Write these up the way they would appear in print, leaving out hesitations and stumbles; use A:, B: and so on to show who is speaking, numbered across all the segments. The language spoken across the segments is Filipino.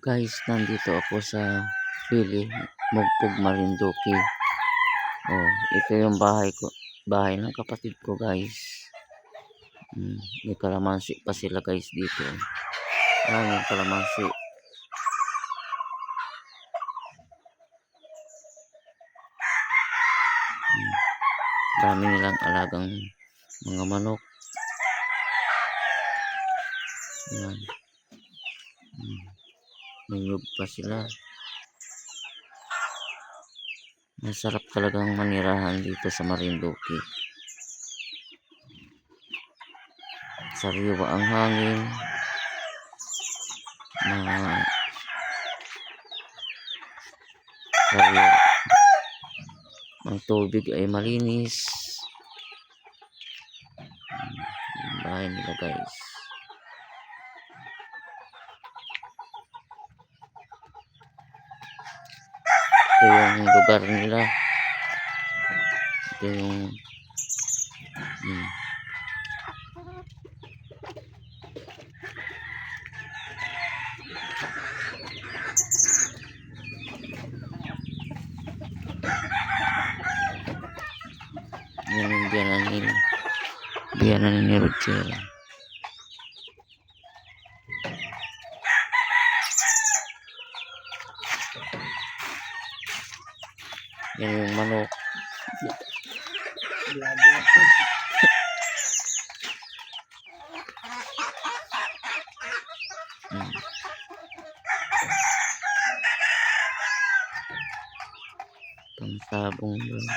A: Guys, nandito ako sa Pili, Mugpog, Marinduque. Oh, ito yung bahay ng kapatid ko, guys. May kalamansi pa sila, guys, dito. Yung kalamansi. Dami nilang alagang mga manok. Yan. May nyug pa sila. Masarap talagang manirahan dito sa Marinduque. Sariwa ang hangin. Sariwa. Ang tubig ay malinis. Yung bahay nila, guys. Ito yung lugar nila. Ito yung yan yung biyanan ni Roger. Yan yung manok. Pansabong doon.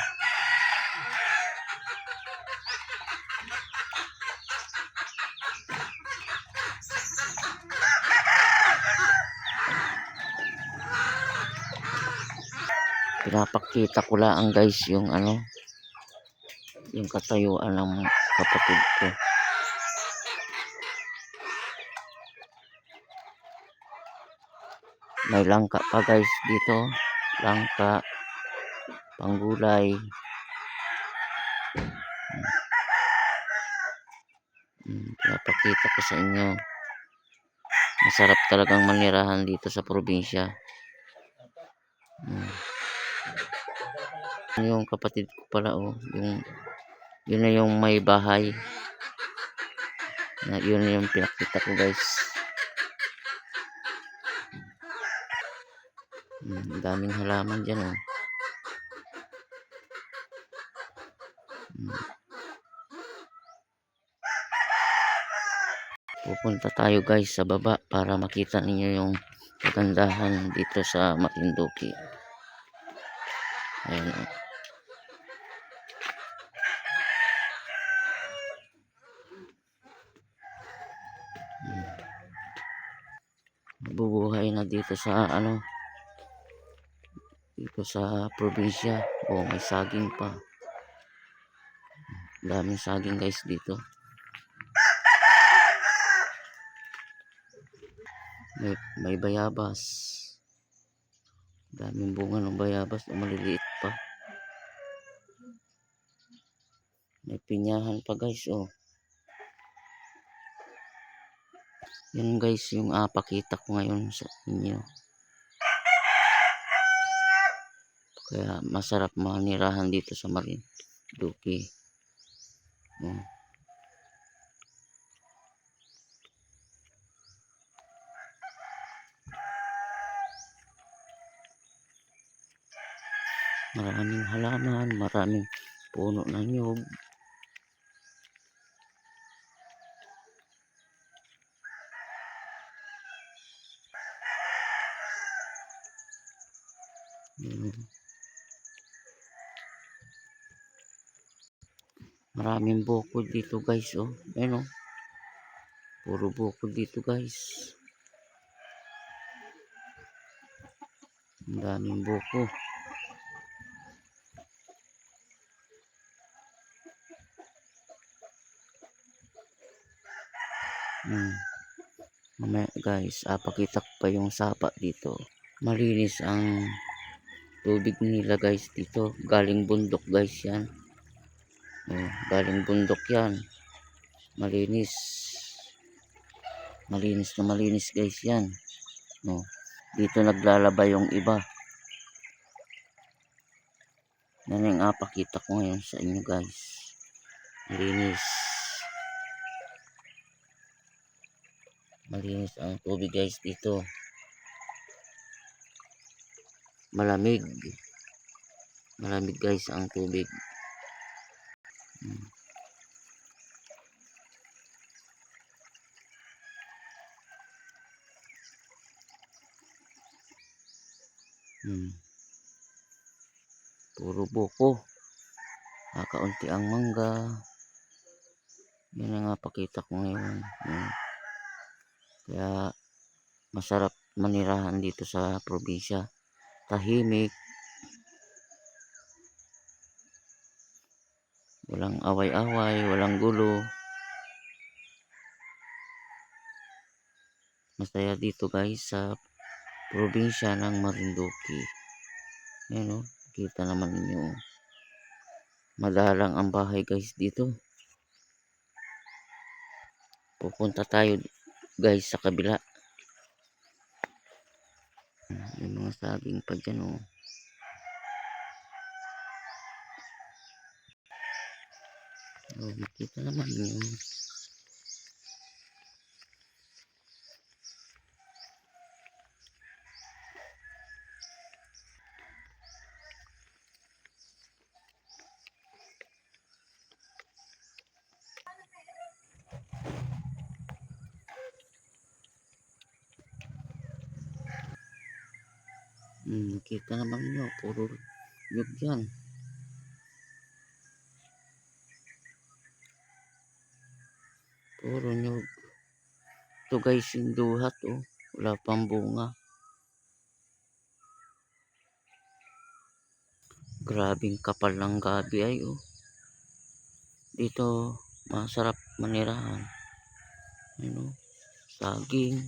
A: Pinapakita ko lang, guys, yung yung katayuan ng kapatid ko. May langka pa, guys, dito. Langka, panggulay. Pinapakita ko sa inyo. Masarap talagang manirahan dito sa probinsya. Yung kapatid ko pala, yun na yung may bahay. Yun na yung pinakita ko, guys. Daming halaman dyan, Pupunta tayo, guys, sa baba para makita ninyo yung kagandahan dito sa Marinduque. Ayan, bubuhay na dito sa dito sa probinsya. May saging pa. Daming saging, guys, dito. May bayabas. Daming bunga ng bayabas na maliliit pa. May pinyahan pa, guys, Yan, guys, yung pakita ko ngayon sa inyo. Kaya masarap manirahan dito sa Marinduque. Maraming halaman, maraming puno ng nyug. Maraming bukod dito, guys, Ayun, puro bukod dito, guys. Ang daming buko. Mamaya, guys, pakita ko pa yung sapa dito. Malinis ang tubig nila, guys, dito. Galing bundok, guys, yan. Galing bundok yan. Malinis. Malinis na malinis, guys, yan. Dito naglalaba yung iba. Yan yung pakita ko ngayon sa inyo guys. Malinis. Malinis ang tubig guys dito. Malamig. Malamig guys ang tubig. Puro buko. Kakaunti ang mangga. Yan ang pakita ko ngayon. Kaya masarap manirahan dito sa probinsya. Tahimik. Walang away-away, walang gulo. Masaya dito guys sa probinsya ng Marinduque. Ayan o, kita naman ninyo. Madalang ang bahay guys dito. Pupunta tayo guys sa kabila. May mga saging pa dyan o. Makita naman ninyo. Kita naman nyo, puro nyug yan. Puro nyug. Ito guys yung duhat oh. Wala pang bunga. Grabing kapal ng gabi ay oh. Dito masarap manirahan. Ano? Saging.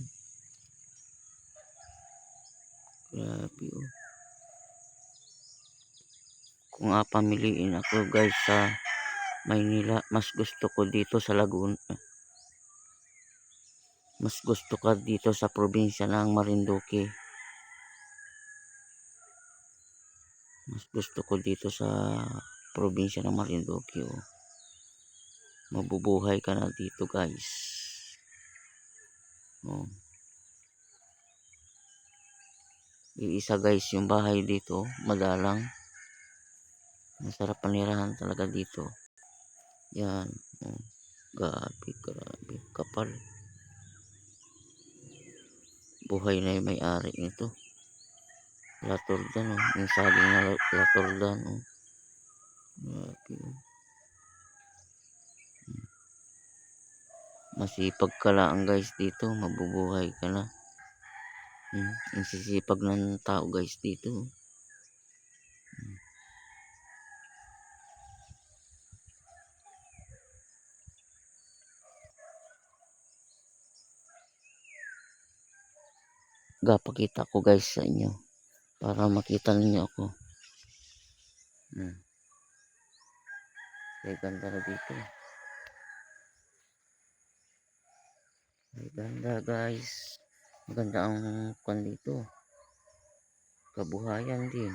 A: Grabe oh. Kung pamiliin ako guys sa Maynila, mas gusto ko dito sa Laguna. Mas gusto ka dito sa probinsya ng Marinduque. Mas gusto ko dito sa probinsya ng Marinduque oh. Mabubuhay ka na dito guys. Oh. Iisa guys yung bahay dito, madalang. Masarap panirahan talaga dito. Yan. Oh. Grabe kapal. Buhay na yung may-ari nito. Latordan oh. Yung saging na latordan oh. Grabe oh. Masipag ka lang guys dito, mabubuhay ka na. Ang sisipag ng tao guys dito. Gapakita ko guys sa inyo para makita niyo ako. Ay ganda na dito. Ay ganda guys. Maganda ang kwan dito. Kabuhayan din.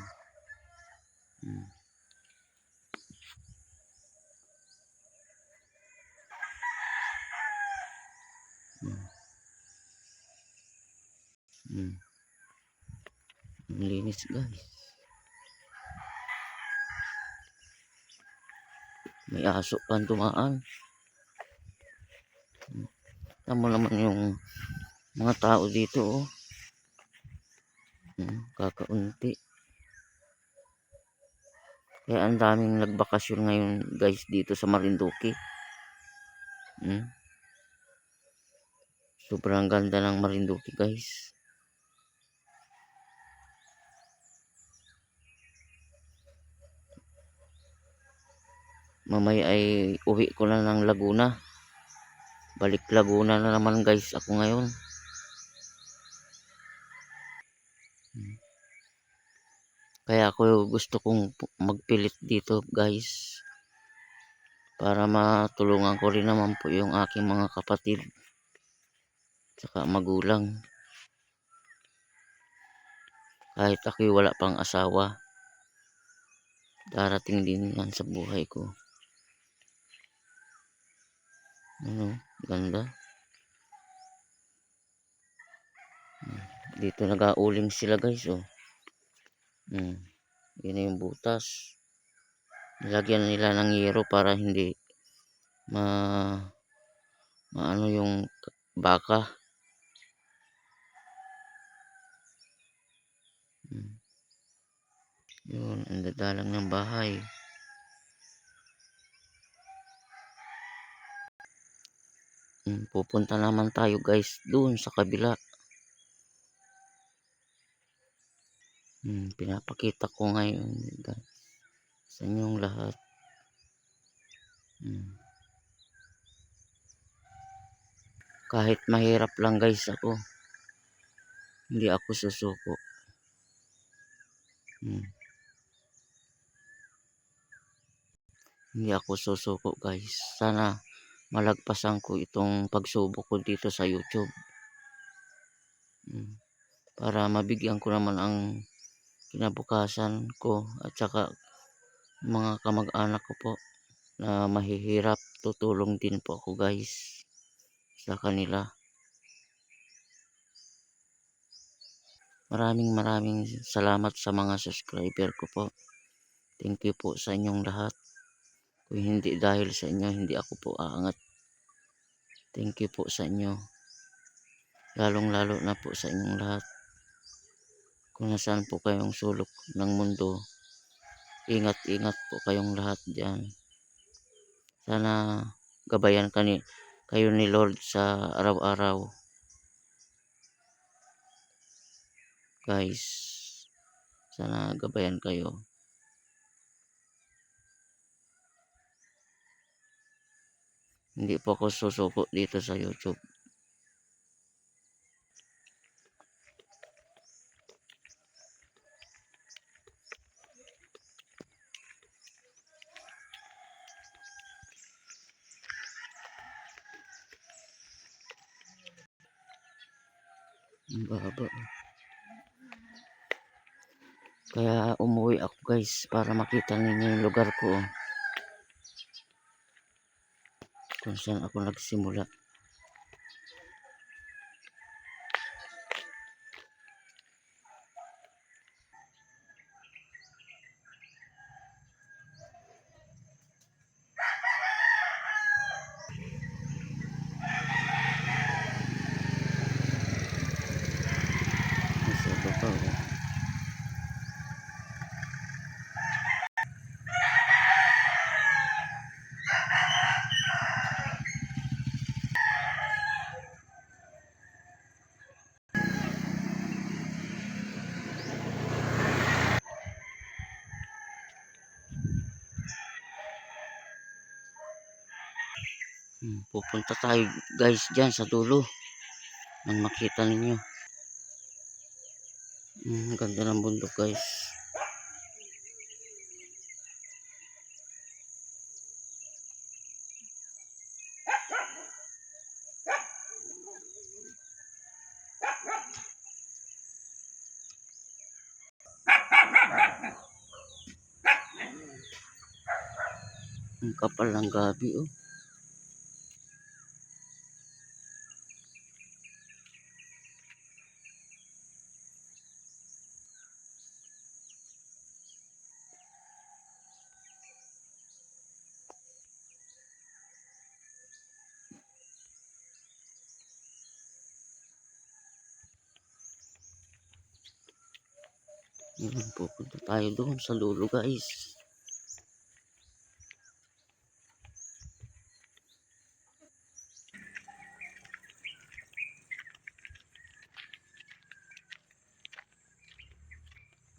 A: Ang linis guys. May aso pa dumaan. Tama naman yung mga tao dito oh. Kakaunti. Kaya ang daming nagbakasyon ngayon guys dito sa Marinduque. Sobrang ganda ng Marinduque guys. Mamaya ay uwi ko na ng Laguna. Balik Laguna na naman guys ako ngayon. Kaya ako gusto kong magpilit dito guys. Para matulungan ko rin naman po yung aking mga kapatid. Tsaka magulang. Kahit ako'y wala pang asawa, darating din yan sa buhay ko. Ano, ganda. Dito nag-auling sila guys, oh. Yun yung butas. Nilagyan nila ng yero para hindi maano yung baka. Yun, ang dadalang ng bahay. Pupunta naman tayo guys doon sa kabila. Pinapakita ko ngayon sa inyong lahat. Kahit mahirap lang guys ako, hindi ako susuko. Hindi ako susuko guys. Sana malagpasan ko itong pagsubok ko dito sa YouTube. Para mabigyan ko naman ang kinabukasan ko at saka mga kamag-anak ko po na mahihirap. Tutulong din po ako guys sa kanila. Maraming salamat sa mga subscriber ko po. Thank you po sa inyong lahat. Kung hindi dahil sa inyo, hindi ako po aangat. Thank you po sa inyo. Lalong-lalo na po sa inyong lahat. Kung nasaan po kayong sulok ng mundo, ingat-ingat po kayong lahat diyan. Sana gabayan kayo ni Lord sa araw-araw. Guys, sana gabayan kayo. Hindi po ako susuko dito sa YouTube. Ang baba. Kaya umuwi ako guys para makita ninyo yung lugar ko. Kung saan ako nagsimula. Nasa baba. Pupunta tayo guys dyan sa dulo nang makita ninyo. Ganda ng bundok guys. Ang kapal ng gabi oh. Pupunta tayo doon sa dulo guys.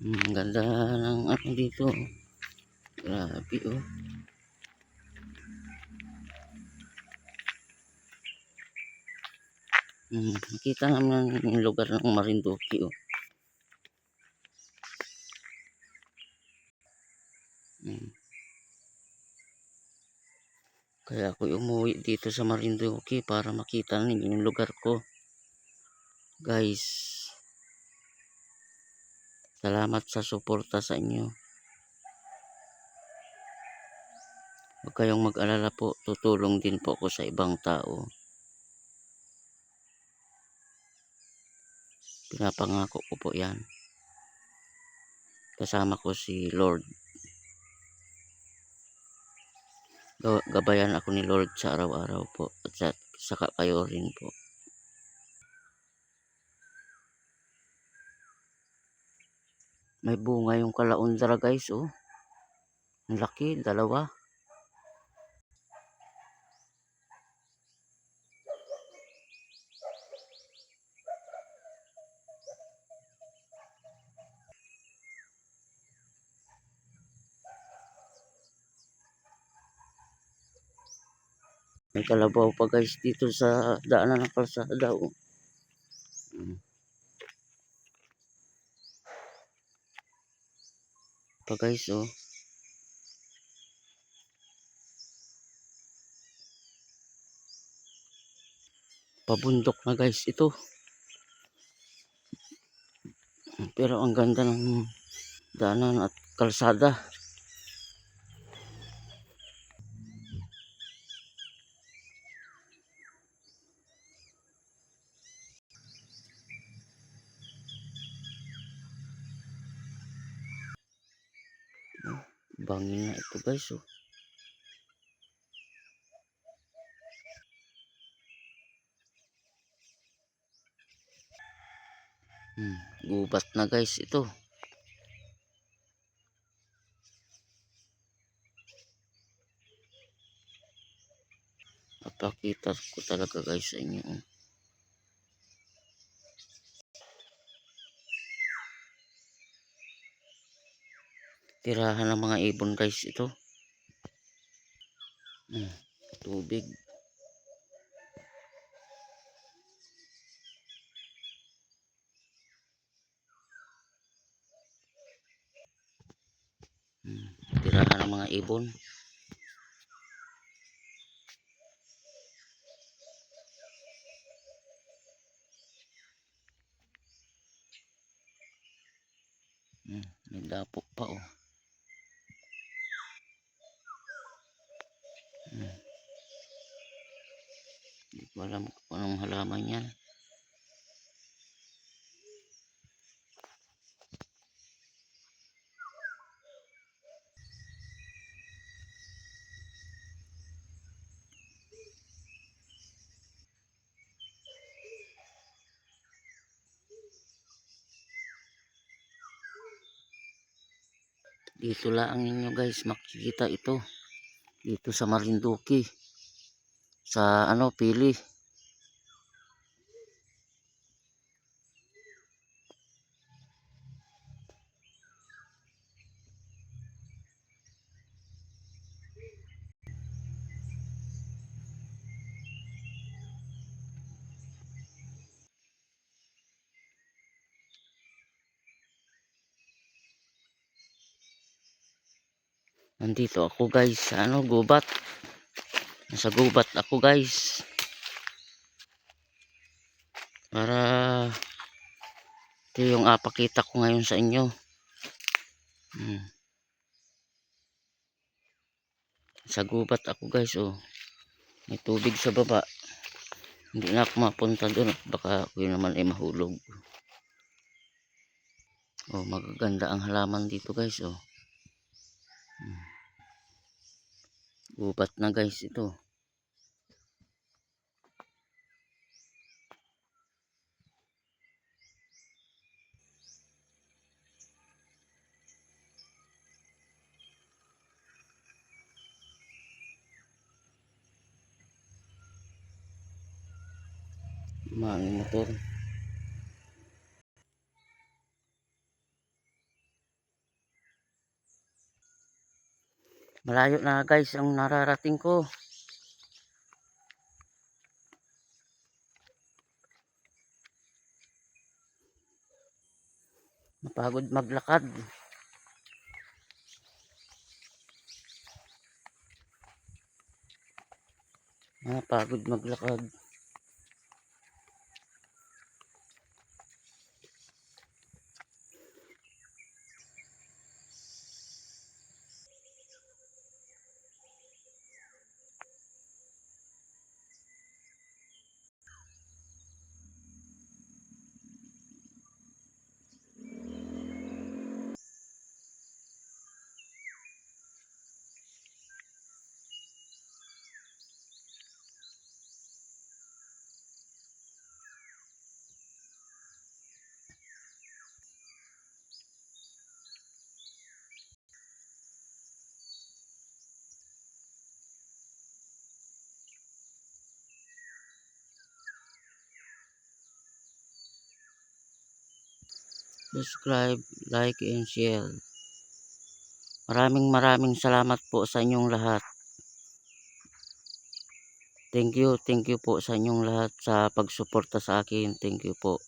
A: Ang ganda ng ano dito. Grabe oh. Nakita naman yung lugar ng Marinduque oh. Kaya ako umuwi dito sa Marinduque para makita ninyo yung lugar ko. Guys. Salamat sa suporta sa inyo. Huwag kayong mag-alala po, tutulong din po ako sa ibang tao. Pinapangako ko po yan. Kasama ko si Lord. Gabayan ako ni Lord sa araw-araw po. At saka kayo rin po. May bunga yung kalaundra guys, oh. Ang laki, dalawa. May kalabaw pa guys dito sa daanan ng kalsada, oh. Pa guys, oh. Pabundok na guys ito. Pero ang ganda ng daanan at kalsada. Bangin na ito guys, oh. Gubat na guys ito. Papakita ko talaga guys sa inyo, oh. Tirahan ng mga ibon guys ito. Tubig. Tirahan ng mga ibon. May dapok pa, oh. Hindi ko alam kung anong halaman yan. Dito lang ninyo guys makikita ito. Dito sa Marinduque. Sa Pili. Nandito ako guys sa gubat. Nasa gubat ako guys. Para ito yung pakita ko ngayon sa inyo. Sa gubat ako guys, oh. May tubig sa baba. Hindi na ako mapunta doon. Baka ako naman ay mahulog. Oh, magaganda ang halaman dito guys, oh. Gubat na guys ito. Maing motor. Malayo na guys ang nararating ko. Mapagod maglakad. Mapagod maglakad. subscribe, like, and share. Maraming salamat po sa inyong lahat. Thank you po sa inyong lahat sa pagsuporta sa akin. Thank you po.